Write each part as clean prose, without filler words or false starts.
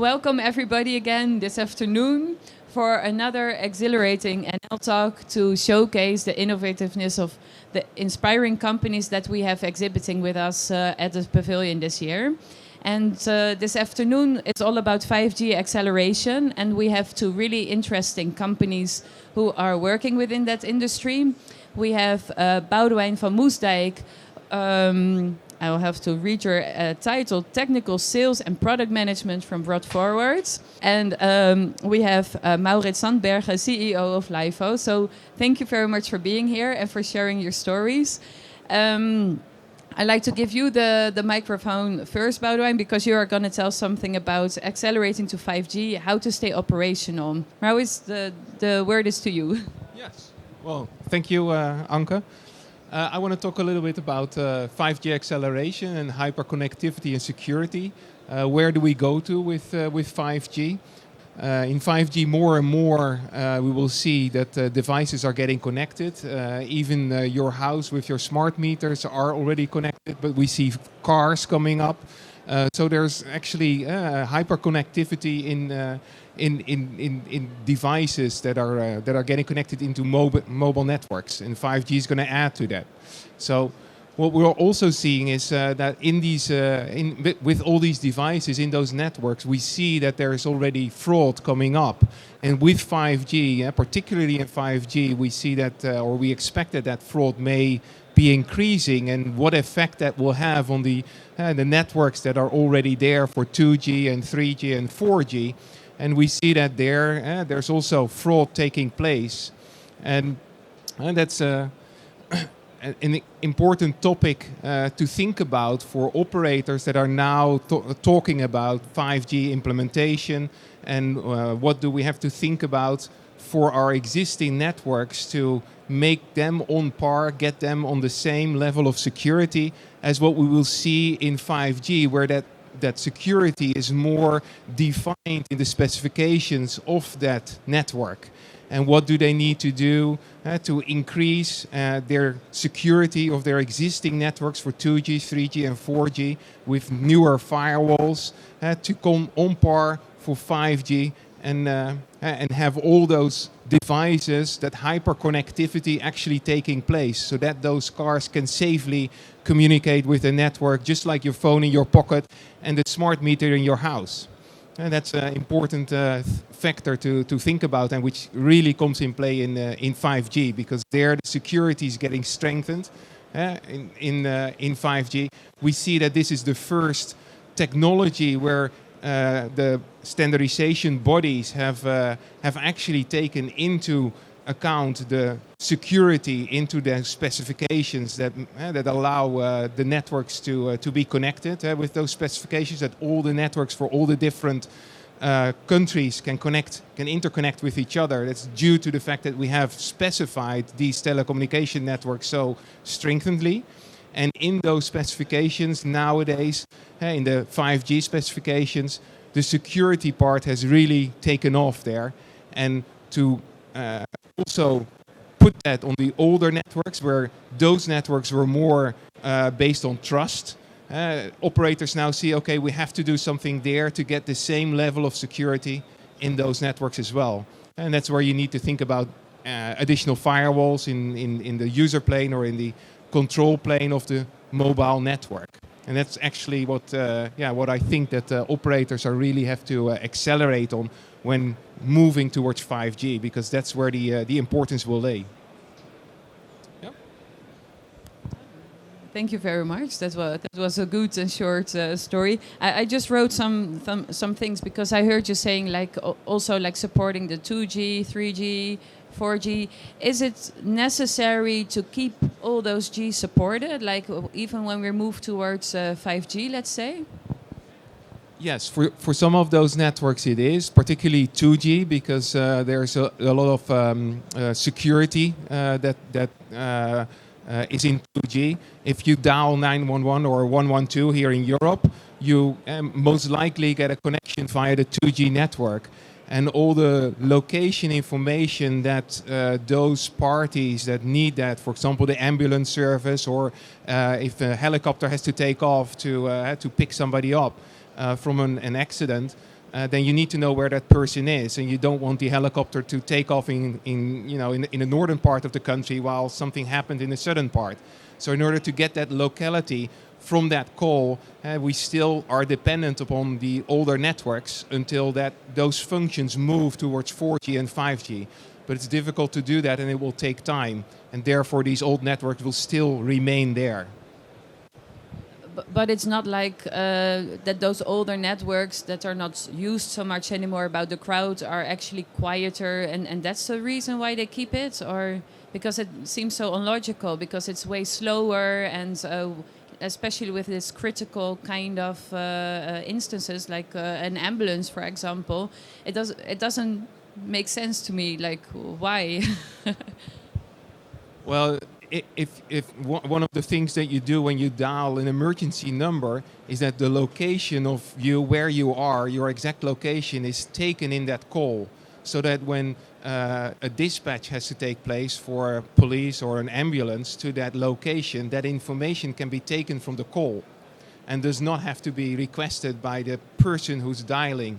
Welcome everybody again this afternoon for another exhilarating NL talk to showcase the innovativeness of the inspiring companies that we have exhibiting with us at the pavilion this year. And this afternoon it's all about 5G acceleration, and we have two really interesting companies who are working within that industry. We have Boudewijn van Moesdijk. I'll have to read your title, Technical Sales and Product Management from Brought Forward. And we have Maurits Sandbergen, CEO of LIFO. So thank you very much for being here and for sharing your stories. I'd like to give you the microphone first, Boudewijn, because you are going to tell something about accelerating to 5G, how to stay operational. Maurits, the word is to you. Yes. Well, thank you, Anke. I want to talk a little bit about 5G acceleration and hyperconnectivity and security. Where do we go to with 5G? In 5G, more and more, we will see that devices are getting connected. Even your house with your smart meters are already connected, but we see cars coming up. So there's actually hyperconnectivity in devices that are getting connected into mobile networks, and 5G is going to add to that. So what we're also seeing is that in these with all these devices in those networks, we see that there is already fraud coming up, and with 5G, particularly in 5G, we see that or we expect that fraud may be increasing, and what effect that will have on the networks that are already there for 2G and 3G and 4G. And we see that there's also fraud taking place. And that's an important topic to think about for operators that are now talking about 5G implementation, and what do we have to think about for our existing networks to make them on par, get them on the same level of security as what we will see in 5G, where that security is more defined in the specifications of that network. And what do they need to do to increase their security of their existing networks for 2G, 3G and 4G with newer firewalls to come on par for 5G and have all those devices, that hyperconnectivity actually taking place, so that those cars can safely communicate with the network, just like your phone in your pocket and the smart meter in your house. And that's an important factor to think about, and which really comes in play in 5G, because there the security is getting strengthened in 5G. We see that this is the first technology where the standardization bodies have actually taken into account the security into the specifications that allow the networks to be connected with those specifications, that all the networks for all the different countries can interconnect with each other. That's due to the fact that we have specified these telecommunication networks so strengthenedly. And in those specifications nowadays, in the 5G specifications, the security part has really taken off there. And to also put that on the older networks, where those networks were more based on trust, operators now see, okay, we have to do something there to get the same level of security in those networks as well. And that's where you need to think about additional firewalls in the user plane or in the control plane of the mobile network. And that's actually what I think that operators are really have to accelerate on when moving towards 5G, because that's where the importance will lay. Yeah. Thank you very much. That was a good and short story. I just wrote some things because I heard you saying also supporting the 2G, 3G, 4G. Is it necessary to keep all those G supported, even when we move towards 5G, let's say? Yes, for some of those networks it is, particularly 2G, because there's a lot of security that is in 2G. If you dial 911 or 112 here in Europe, you most likely get a connection via the 2G network. And all the location information that those parties that need that, for example, the ambulance service, or if a helicopter has to take off to pick somebody up from an accident, then you need to know where that person is, and you don't want the helicopter to take off in the northern part of the country while something happened in the southern part. So in order to get that locality from that call, we still are dependent upon the older networks until those functions move towards 4G and 5G. But it's difficult to do that, and it will take time, and therefore these old networks will still remain there. But it's not like that those older networks that are not used so much anymore about the crowd are actually quieter, and that's the reason why they keep it? Or because it seems so illogical, because it's way slower, and especially with this critical kind of instances, like an ambulance, for example, it doesn't make sense to me. Like, why? Well, if one of the things that you do when you dial an emergency number is that the location of you, where you are, your exact location is taken in that call, so that when a dispatch has to take place for police or an ambulance to that location, that information can be taken from the call and does not have to be requested by the person who's dialing,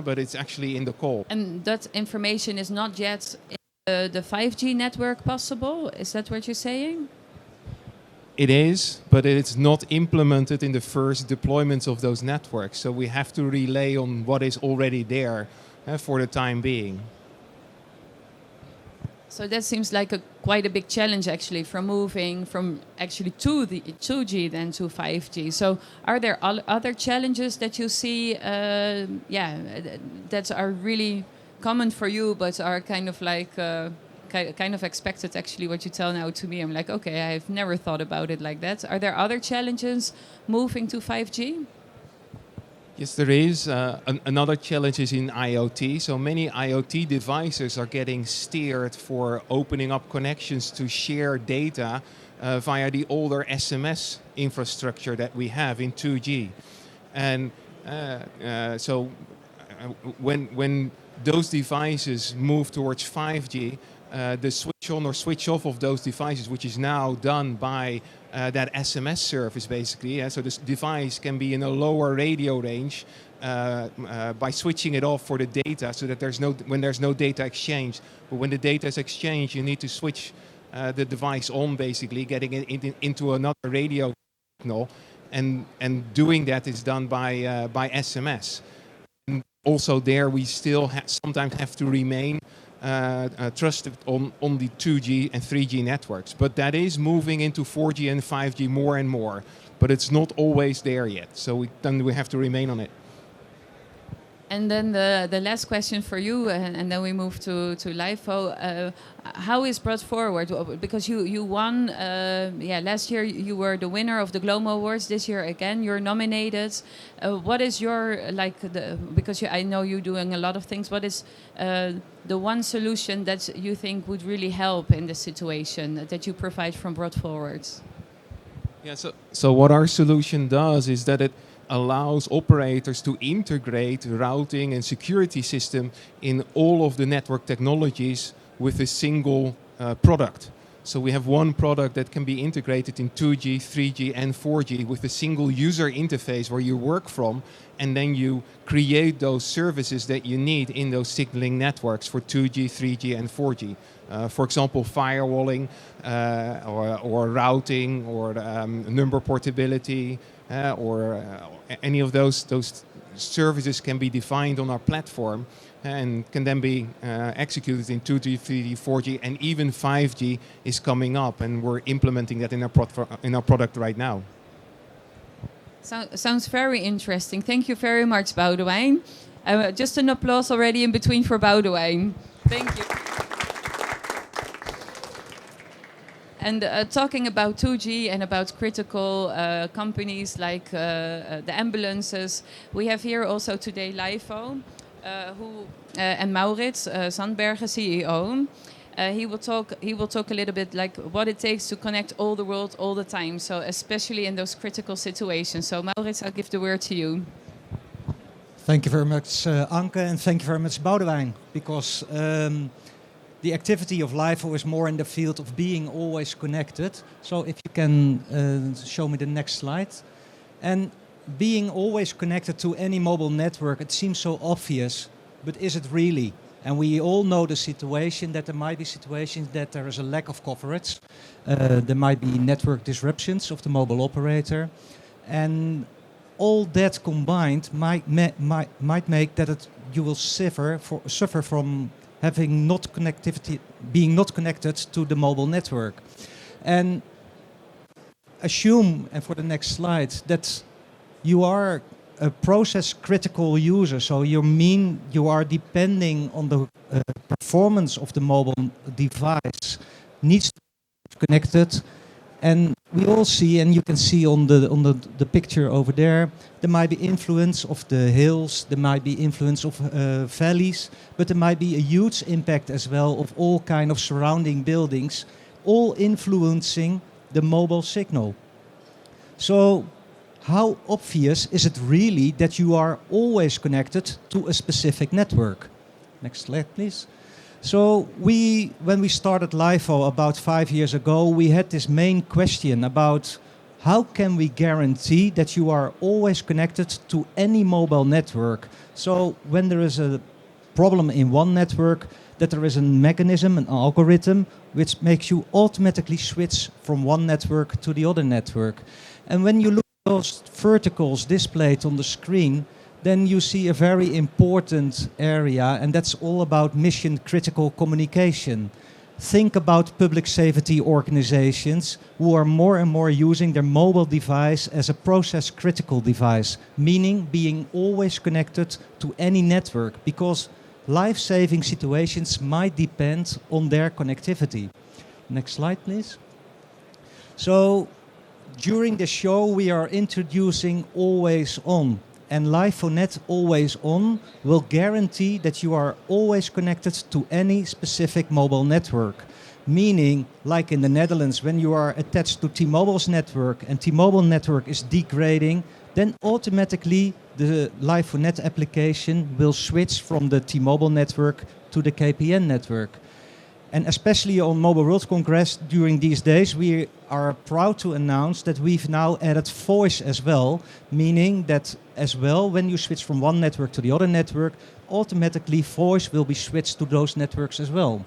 but it's actually in the call. And that information is not yet in the 5G network possible? Is that what you're saying? It is, but it's not implemented in the first deployments of those networks. So we have to rely on what is already there for the time being. So that seems like quite a big challenge, actually, from moving from actually to the 2G then to 5G. So are there other challenges that you see, that are really common for you, but are kind of like kind of expected? Actually, what you tell now to me, I'm like, okay, I've never thought about it like that. Are there other challenges moving to 5G? Yes, there is. Another challenge is in IoT. So many IoT devices are getting steered for opening up connections to share data via the older SMS infrastructure that we have in 2G. And when those devices move towards 5G, the switch on or switch off of those devices, which is now done by that SMS service, basically. So this device can be in a lower radio range by switching it off for the data, so that when there's no data exchange. But when the data is exchanged, you need to switch the device on, basically, getting it into another radio signal, and doing that is done by SMS. And also there, we still sometimes have to remain trusted on the 2G and 3G networks. But that is moving into 4G and 5G more and more. But it's not always there yet. So we have to remain on it. And then the last question for you, and then we move to LIFO. How is brought forward? Because you won, last year you were the winner of the Glomo Awards. This year again you're nominated. What is your, because I know you're doing a lot of things, what is the one solution that you think would really help in this situation that you provide from Brought Forward? Yeah, so what our solution does is that it allows operators to integrate routing and security system in all of the network technologies with a single product. So we have one product that can be integrated in 2G, 3G and 4G with a single user interface where you work from, and then you create those services that you need in those signaling networks for 2G, 3G and 4G. For example, firewalling or routing or number portability, or any of those services can be defined on our platform and can then be executed in 2G, 3G, 4G, and even 5G is coming up, and we're implementing that in our product right now. Sounds very interesting. Thank you very much, Boudewijn. Just an applause already in between for Boudewijn. Thank you. And talking about 2G and about critical companies like the ambulances, we have here also today LIFO, and Maurits Sandbergen, CEO. He will talk a little bit like what it takes to connect all the world all the time. So especially in those critical situations. So Maurits, I'll give the word to you. Thank you very much, Anke, and thank you very much, Boudewijn, because the activity of LIFO is more in the field of being always connected. So if you can show me the next slide. And being always connected to any mobile network, it seems so obvious, but is it really? And we all know the situation that there might be situations that there is a lack of coverage. There might be network disruptions of the mobile operator. And all that combined might make that you will suffer from having being not connected to the mobile network. And assume, and for the next slide, that you are a process critical user, so you are depending on the performance of the mobile device, needs to be connected. And we all see, and you can see on the picture over there might be influence of the hills, there might be influence of valleys, but there might be a huge impact as well of all kind of surrounding buildings, all influencing the mobile signal. So how obvious is it really that you are always connected to a specific network? Next slide, please. So when we started LIFO about 5 years ago, we had this main question about how can we guarantee that you are always connected to any mobile network? So when there is a problem in one network, that there is a mechanism, an algorithm, which makes you automatically switch from one network to the other network. And when you look at those verticals displayed on the screen, then you see a very important area, and that's all about mission critical communication. Think about public safety organizations who are more and more using their mobile device as a process critical device, meaning being always connected to any network, because life-saving situations might depend on their connectivity. Next slide, please. So during the show, we are introducing Always On. And LIFO.NET Always On will guarantee that you are always connected to any specific mobile network. Meaning, like in the Netherlands, when you are attached to T-Mobile's network and T-Mobile network is degrading, then automatically the LIFO.NET application will switch from the T-Mobile network to the KPN network. And especially on Mobile World Congress during these days, we are proud to announce that we've now added voice as well, meaning that as well, when you switch from one network to the other network, automatically voice will be switched to those networks as well.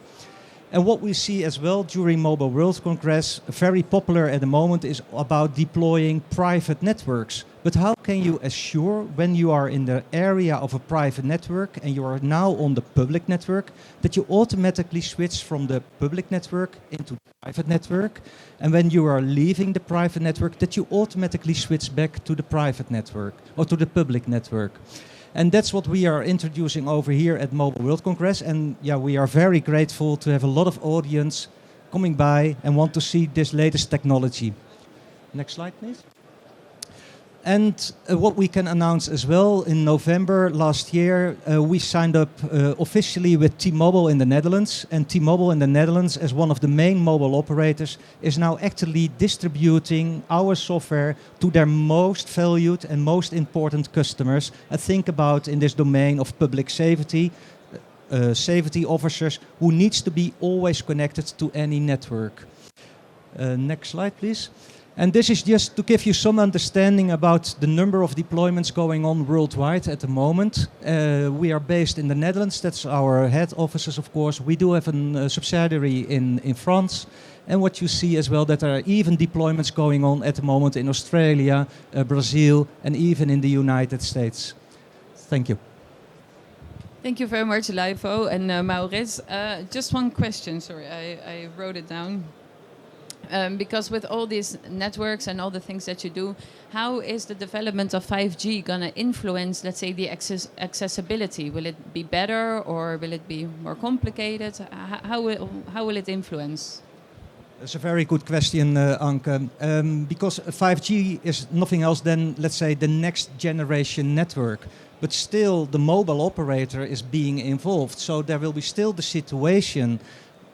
And what we see as well during Mobile World Congress, very popular at the moment, is about deploying private networks. But how can you assure when you are in the area of a private network and you are now on the public network, that you automatically switch from the public network into the private network, and when you are leaving the private network, that you automatically switch back to the private network or to the public network? And that's what we are introducing over here at Mobile World Congress. And yeah, we are very grateful to have a lot of audience coming by and want to see this latest technology. Next slide, please. And what we can announce as well, in November last year, we signed up officially with T-Mobile in the Netherlands. And T-Mobile in the Netherlands, as one of the main mobile operators, is now actively distributing our software to their most valued and most important customers. I think about in this domain of public safety, safety officers who needs to be always connected to any network. Next slide, please. And this is just to give you some understanding about the number of deployments going on worldwide at the moment. We are based in the Netherlands. That's our head offices, of course. We do have a subsidiary in France. And what you see as well, that there are even deployments going on at the moment in Australia, Brazil, and even in the United States. Thank you. Thank you very much, LIFO and Maurits. Just one question, sorry, I wrote it down. Because with all these networks and all the things that you do, how is the development of 5G going to influence, let's say, the accessibility? Will it be better or will it be more complicated? How will it influence? That's a very good question, Anke. Because 5G is nothing else than, let's say, the next generation network. But still, the mobile operator is being involved. So there will be still the situation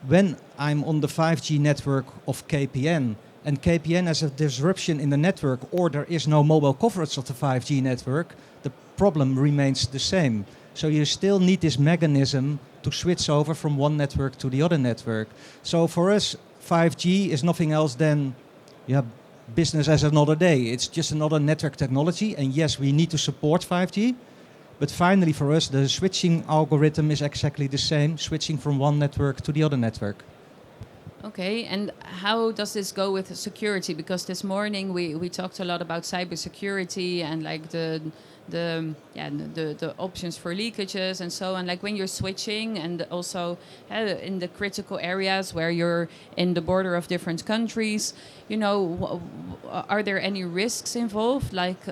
when I'm on the 5G network of KPN, and KPN has a disruption in the network, or there is no mobile coverage of the 5G network, the problem remains the same. So you still need this mechanism to switch over from one network to the other network. So for us, 5G is nothing else than business as another day. It's just another network technology. And yes, we need to support 5G. But finally, for us, the switching algorithm is exactly the same, switching from one network to the other network. Okay, and how does this go with security? Because this morning we talked a lot about cybersecurity and like the options for leakages and so on. Like when you're switching, and also in the critical areas where you're in the border of different countries, you know, are there any risks involved? Like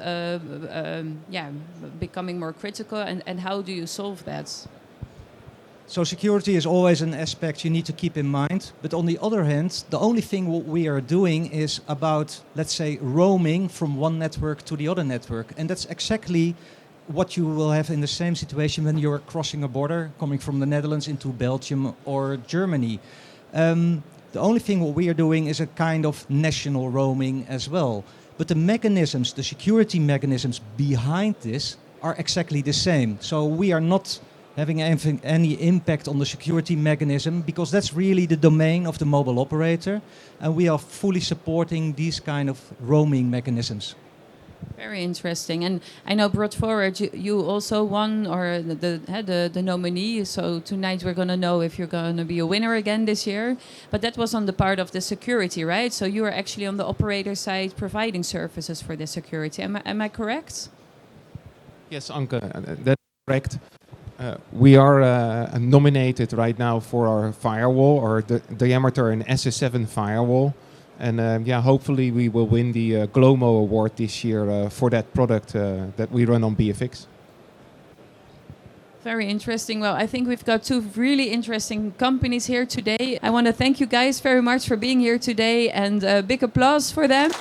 becoming more critical, and how do you solve that? So security is always an aspect you need to keep in mind. But on the other hand, the only thing what we are doing is about, let's say, roaming from one network to the other network. And that's exactly what you will have in the same situation when you're crossing a border, coming from the Netherlands into Belgium or Germany. The only thing what we are doing is a kind of national roaming as well. But the mechanisms, the security mechanisms behind this are exactly the same. So we are not having any impact on the security mechanism, because that's really the domain of the mobile operator, and we are fully supporting these kind of roaming mechanisms. Very interesting. And I know Brought Forward, you also won, or the nominee. So tonight we're going to know if you're going to be a winner again this year. But that was on the part of the security, right? So you are actually on the operator side providing services for the security. Am I correct? Yes, Anke, that's correct. We are nominated right now for our firewall, or the diameter and SS7 firewall. And hopefully we will win the GLOMO award this year for that product that we run on BFX. Very interesting. Well, I think we've got two really interesting companies here today. I want to thank you guys very much for being here today, and a big applause for them.